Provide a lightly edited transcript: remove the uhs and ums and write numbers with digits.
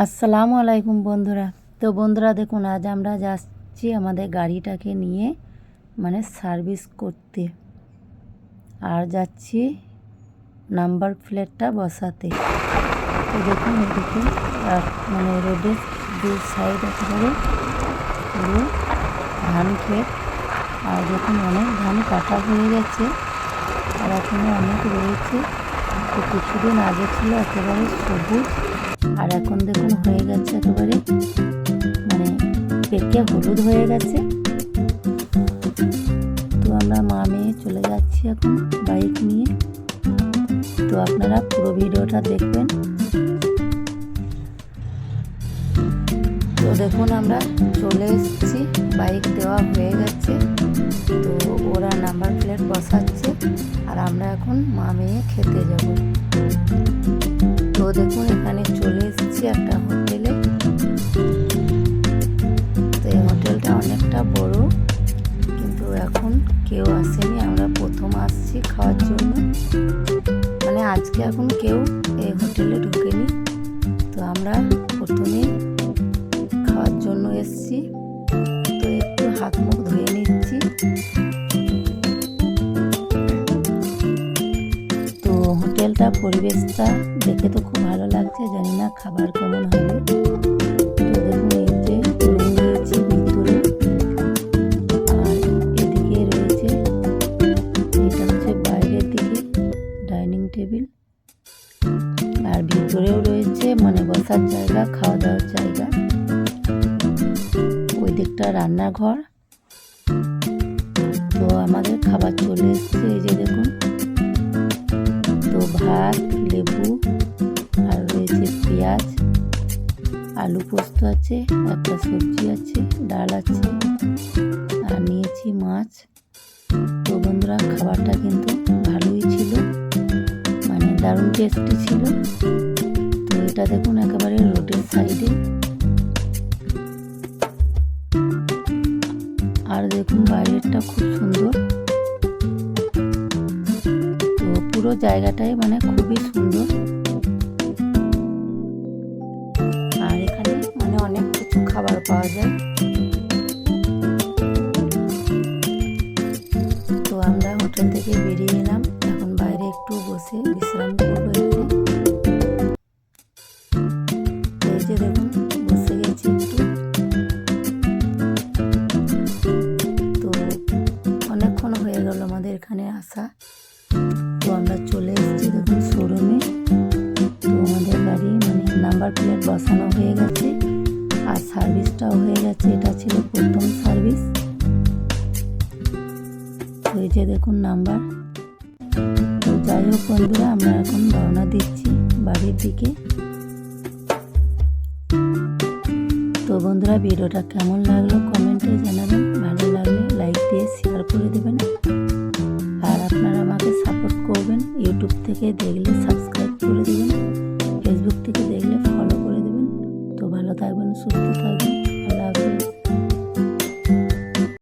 আসসালামু আলাইকুম বন্ধুরা। তো বন্ধুরা দেখুন, আজ আমরা যাচ্ছি আমাদের গাড়িটাকে নিয়ে সার্ভিস করতে, আর যাচ্ছি নাম্বার প্লেটটা বসাতে। তো দেখুন এদিকে রোডের দু সাইড একেবারে পুরো ধান ক্ষেত, আর দেখুন অনেক ধান কাটা হয়ে গেছে আর এখনও অনেক রয়েছে। তো কিছুদিন আগে ছিল একেবারে সবুজ, আর এখন দেখুন হয়ে গেছে একেবারে পেকে হলুদ হয়ে গেছে। তো আমরা মা মেয়ে চলে যাচ্ছি এখন বাইক নিয়ে। তো আপনারা পুরো ভিডিওটা দেখবেন। তো দেখুন আমরা চলে এসেছি, বাইক দেওয়া হয়ে গেছে। তো ওরা নাম্বার প্লেট বসাচ্ছে আর আমরা এখন মা মেয়ে খেতে যাব। তো দেখুন এখানে চলে এসেছি একটা হোটেলে। তো এই হোটেলটা অনেকটা বড়, কিন্তু এখন কেউ আসেনি, আমরা প্রথম আসছি খাওয়ার জন্য। আজকে এখন কেউ এই হোটেলে ঢোকেনি। তো আমরা প্রথমে খাওয়ার জন্য এসেছি। তো একটু হাত মুখ ধুয়ে নিচ্ছি। তো হোটেলটা পরিবেশটা দেখে তো খুব ভালো লাগছে, জানি না খাবার কেমন হবে। তো দেখুন এই যে রুম রয়েছে ভিতরে, আর এদিকে রয়েছে, এটা হচ্ছে বাইরের দিকে ডাইনিং টেবিল, আর ভিতরেও রয়েছে বসার জায়গা, খাওয়া দাওয়ার জায়গা। ওই দিকটা রান্নাঘর। তো আমাদের খাবার চলে এসছে, এই যে দেখুন। তো ভাত, লেবু, আর রয়েছে পেঁয়াজ, আলু পোস্ত আছে, একটা সবজি আছে, ডাল আছে, আর নিয়েছি মাছ। তো বন্ধুরা খাবারটা কিন্তু ভালোই ছিল, দারুণ টেস্টি ছিল। তো এটা দেখুন একেবারে রোডের সাইডে, আর দেখুন বাইরেরটা খুব সুন্দর। তো পুরো জায়গাটাই খুবই সুন্দর, আর এখানে অনেক কিছু খাবার পাওয়া যায়। তো আমরা হোটেল থেকে বেরিয়ে এলাম, এখন বাইরে একটু বসে বিশ্রাম করবো এখানে। এই যে দেখুন বসে গেছি একটু। তো অনেকক্ষণ হয়ে গেল আমাদের এখানে আসা। তো আমরা চলে এসেছি দেখুন শোরুমে। তো আমাদের গাড়ি নাম্বার প্লেট বসানো হয়ে গেছে, আর সার্ভিসটাও হয়ে গেছে। এটা ছিল প্রথম সার্ভিস। তো এই যে দেখুন নাম্বার। তো যাই হোক বন্ধুরা, আমরা এখন রওনা দিচ্ছি বাড়ির দিকে। তো বন্ধুরা ভিডিওটা কেমন লাগলো কমেন্টে জানাবেন, ভালো লাগলে লাইক দিয়ে শেয়ার করে দেবেন, আর আপনারা আমাকে সাপোর্ট করবেন। ইউটিউব থেকে দেখলে সাবস্ক্রাইব করে দেবেন, ফেসবুক থেকে দেখলে ফলো করে দেবেন। তো ভালো থাকবেন, সুস্থ থাকবেন।